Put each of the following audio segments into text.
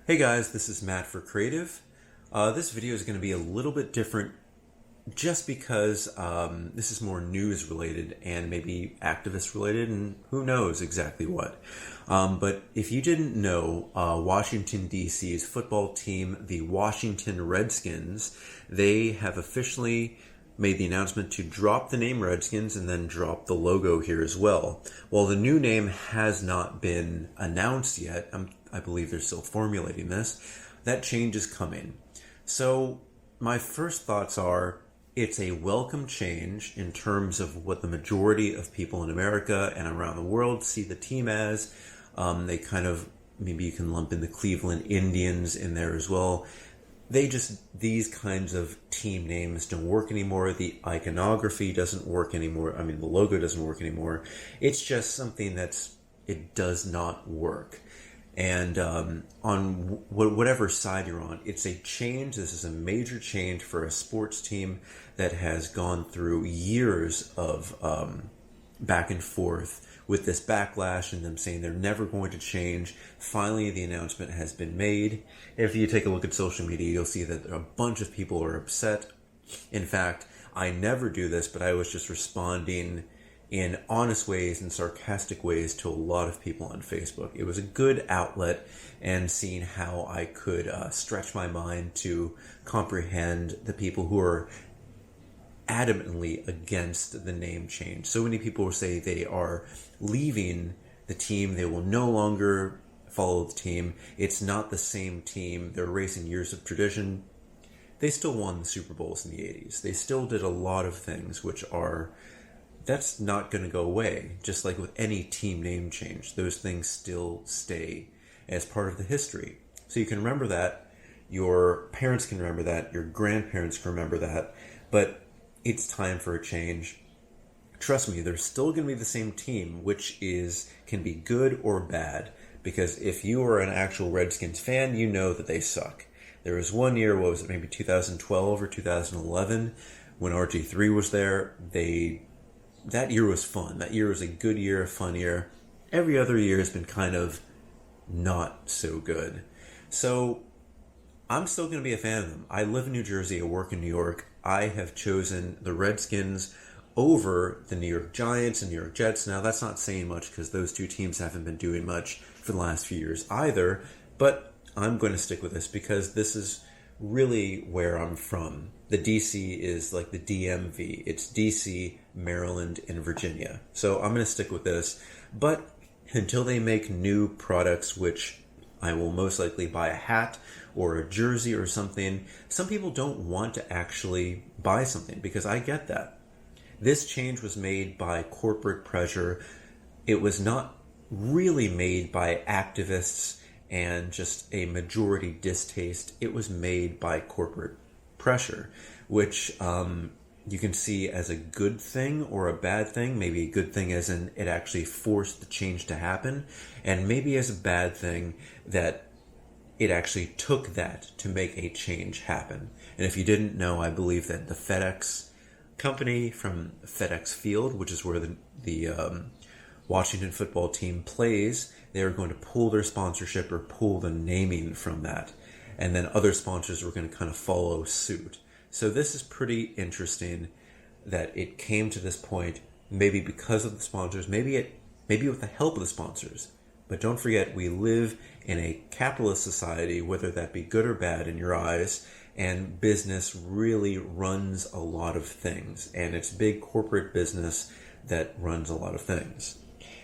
Hey guys, this is Matt for Creative. This video is going to be a little bit different just because this is more news related and maybe activist related and who knows exactly what. But if you didn't know, Washington DC's football team, the Washington Redskins, they have officially made the announcement to drop the name Redskins and then drop the logo here as well. While the new name has not been announced yet, I believe they're still formulating this, that change is coming. So my first thoughts are it's a welcome change in terms of what the majority of people in America and around the world see the team as. They kind of, maybe you can lump in the Cleveland Indians in there as well. These kinds of team names don't work anymore. The iconography doesn't work anymore. I mean, the logo doesn't work anymore. It's just something it does not work. And on whatever side you're on, it's a change. This is a major change for a sports team that has gone through years of back and forth with this backlash and them saying they're never going to change. Finally, the announcement has been made. If you take a look at social media, you'll see that a bunch of people are upset. In fact, I never do this, but I was just responding in honest ways and sarcastic ways to a lot of people on Facebook. It was a good outlet, and seeing how I could stretch my mind to comprehend the people who are adamantly against the name change. So many people will say they are leaving the team. They will no longer follow the team. It's not the same team. They're erasing years of tradition. They still won the Super Bowls in the 80s. They still did a lot of things that's not going to go away. Just like with any team name change, those things still stay as part of the history. So you can remember that. Your parents can remember that. Your grandparents can remember that. But it's time for a change. Trust me, they're still going to be the same team, which can be good or bad. Because if you are an actual Redskins fan, you know that they suck. There was one year, what was it, maybe 2012 or 2011, when RG3 was there. That year was fun. That year was a good year, a fun year. Every other year has been kind of not so good. So I'm still going to be a fan of them. I live in New Jersey. I work in New York. I have chosen the Redskins over the New York Giants and New York Jets. Now, that's not saying much because those two teams haven't been doing much for the last few years either. But I'm going to stick with this because this is really where I'm from. The DC is like the DMV. It's DC, Maryland, and Virginia. So I'm going to stick with this. But until they make new products, which I will most likely buy a hat or a jersey or something. Some people don't want to actually buy something because I get that. This change was made by corporate pressure. It was not really made by activists and just a majority distaste. It was made by corporate pressure, which you can see as a good thing or a bad thing. Maybe a good thing as in it actually forced the change to happen, and maybe as a bad thing that it actually took that to make a change happen. And if you didn't know, I believe that the FedEx company from FedEx Field, which is where the Washington football team plays, they are going to pull their sponsorship or pull the naming from that. And then other sponsors were going to kind of follow suit. So this is pretty interesting that it came to this point, maybe because of the sponsors, maybe with the help of the sponsors. But don't forget, we live in a capitalist society, whether that be good or bad in your eyes, and business really runs a lot of things. And it's big corporate business that runs a lot of things.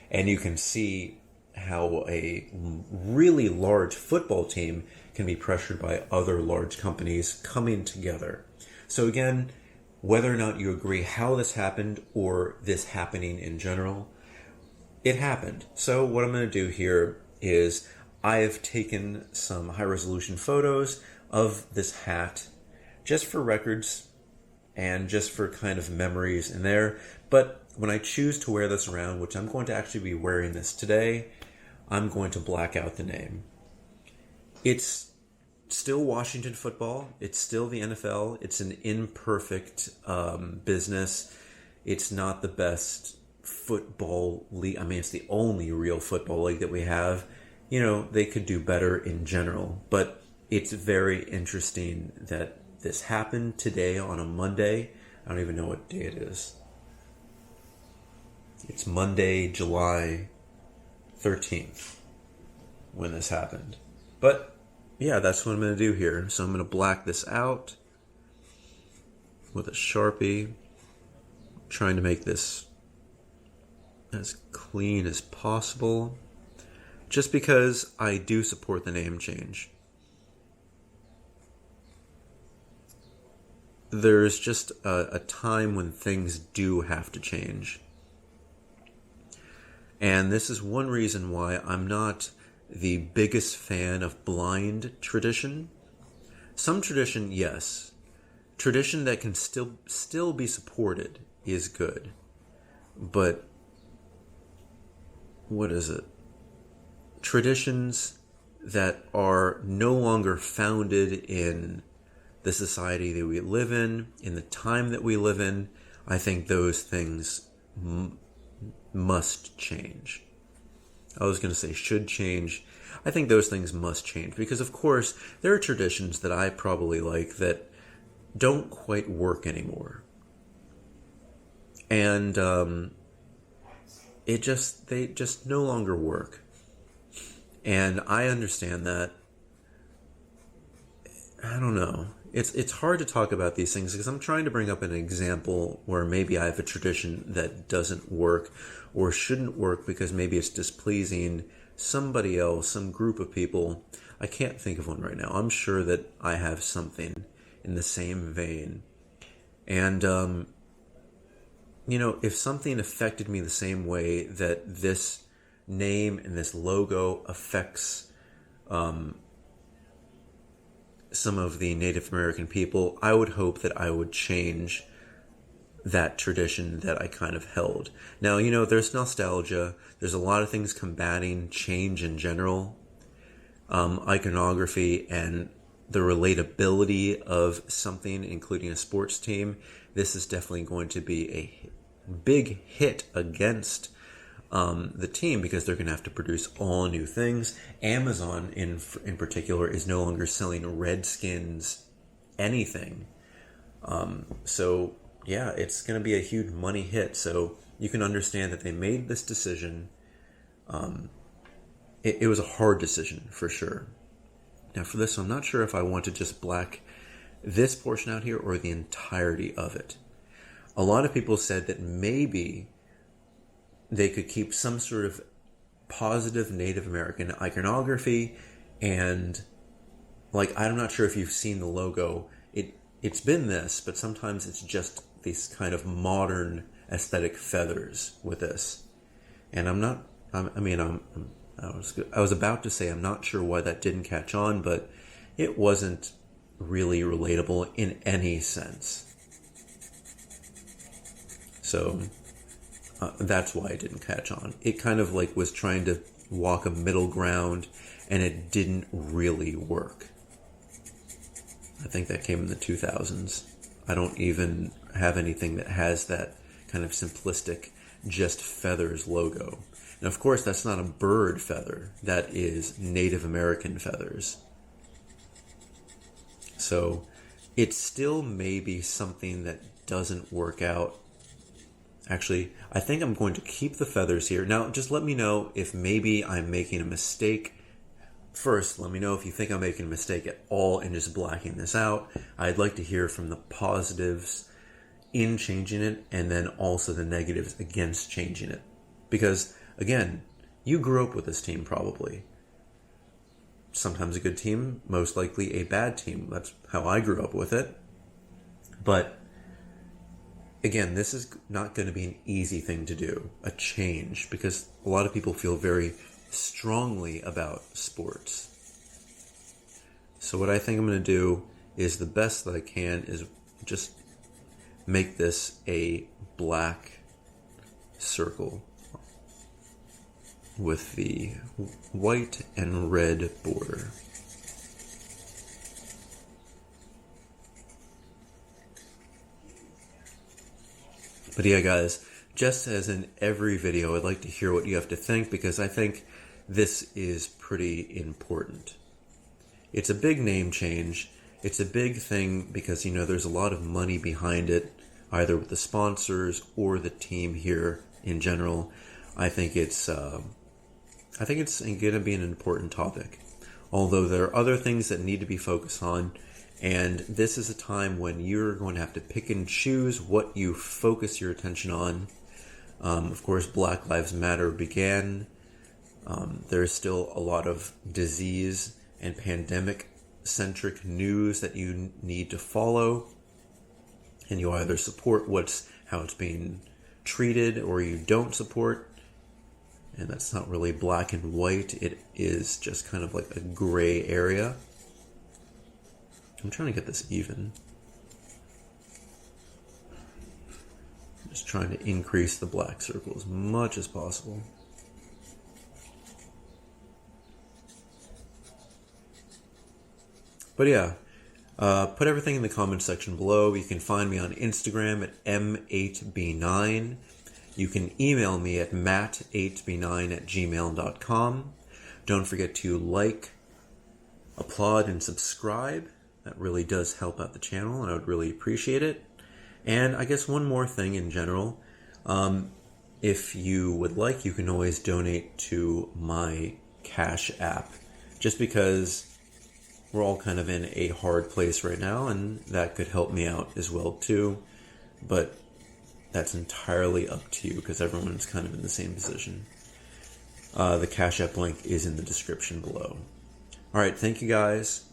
And you can see how a really large football team can be pressured by other large companies coming together. So again, whether or not you agree how this happened or this happening in general, it happened. So what I'm going to do here is I have taken some high-resolution photos of this hat just for records and just for kind of memories in there. But when I choose to wear this around, which I'm going to actually be wearing this today, I'm going to black out the name. It's still Washington football. It's still the NFL. It's an imperfect business. It's not the best football league. I mean, it's the only real football league that we have. they could do better in general. But it's very interesting that this happened today on a Monday. I don't even know what day it is. It's Monday, July 13th when this happened. But yeah, that's what I'm going to do here. So I'm going to black this out with a Sharpie, trying to make this as clean as possible, just because I do support the name change. There's just a time when things do have to change. And this is one reason why I'm not the biggest fan of blind tradition. Some tradition, yes. Tradition that can still be supported is good. But what is it? Traditions that are no longer founded in the society that we live in the time that we live in, I think those things must change. I was going to say should change. I think those things must change because, of course, there are traditions that I probably like that don't quite work anymore. And they just no longer work. And I understand that. I don't know. It's hard to talk about these things because I'm trying to bring up an example where maybe I have a tradition that doesn't work or shouldn't work because maybe it's displeasing somebody else, some group of people. I can't think of one right now. I'm sure that I have something in the same vein. And, if something affected me the same way that this name and this logo affects some of the Native American people, I would hope that I would change that tradition that I kind of held. Now, there's nostalgia. There's a lot of things combating change in general. Iconography and the relatability of something, including a sports team. This is definitely going to be a big hit against the team because they're going to have to produce all new things. Amazon, in particular, is no longer selling Redskins anything. So, yeah, it's going to be a huge money hit. So you can understand that they made this decision. It was a hard decision, for sure. Now, for this, I'm not sure if I want to just black this portion out here or the entirety of it. A lot of people said that maybe they could keep some sort of positive Native American iconography and, I'm not sure if you've seen the logo. It's been this, but sometimes it's just these kind of modern aesthetic feathers with this. And I was about to say I'm not sure why that didn't catch on, but it wasn't really relatable in any sense. So that's why it didn't catch on. It kind of was trying to walk a middle ground, and it didn't really work. I think that came in the 2000s. I don't even have anything that has that kind of simplistic just feathers logo. And of course, that's not a bird feather. That is Native American feathers. So it still may be something that doesn't work out. Actually, I think I'm going to keep the feathers here. Now, just let me know if maybe I'm making a mistake. First, let me know if you think I'm making a mistake at all in just blacking this out. I'd like to hear from the positives in changing it and then also the negatives against changing it. Because, again, you grew up with this team probably. Sometimes a good team, most likely a bad team. That's how I grew up with it. But again, this is not going to be an easy thing to do, a change, because a lot of people feel very strongly about sports. So what I think I'm going to do is the best that I can is just make this a black circle with the white and red border. But yeah, guys, just as in every video, I'd like to hear what you have to think, because I think this is pretty important. It's a big name change. It's a big thing because, there's a lot of money behind it, either with the sponsors or the team here in general. I think it's going to be an important topic. Although there are other things that need to be focused on, and this is a time when you're going to have to pick and choose what you focus your attention on. Of course, Black Lives Matter began. There's still a lot of disease and pandemic-centric news that you need to follow, and you either support how it's being treated or you don't support. And that's not really black and white. It is just kind of like a gray area. I'm trying to get this even. Just trying to increase the black circle as much as possible. But yeah, put everything in the comment section below. You can find me on Instagram at m8b9. You can email me at matt8b9@gmail.com. Don't forget to like, applaud, and subscribe. That really does help out the channel, and I would really appreciate it. And I guess one more thing in general. If you would like, you can always donate to my Cash App. Just because we're all kind of in a hard place right now, and that could help me out as well too. But that's entirely up to you because everyone's kind of in the same position. The Cash App link is in the description below. Alright, thank you guys.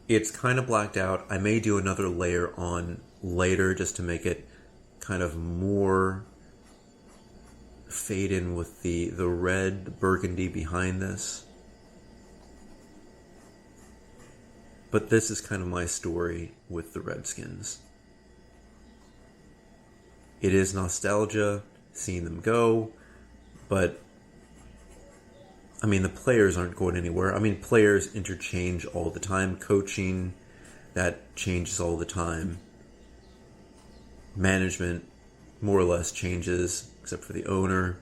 It's kind of blacked out. I may do another layer on later just to make it kind of more fade in with the red burgundy behind this. But this is kind of my story with the Redskins. It is nostalgia, seeing them go, but the players aren't going anywhere. Players interchange all the time. Coaching, that changes all the time. Management, more or less, changes, except for the owner.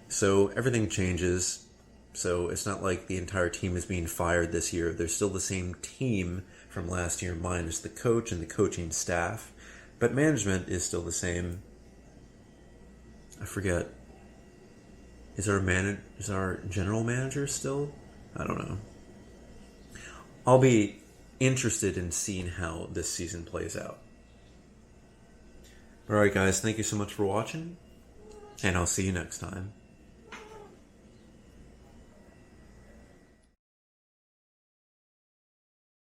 So everything changes. So it's not like the entire team is being fired this year. They're still the same team from last year, minus the coach and the coaching staff. But management is still the same. I forget. Is our general manager still? I don't know. I'll be interested in seeing how this season plays out. Alright guys, thank you so much for watching, and I'll see you next time.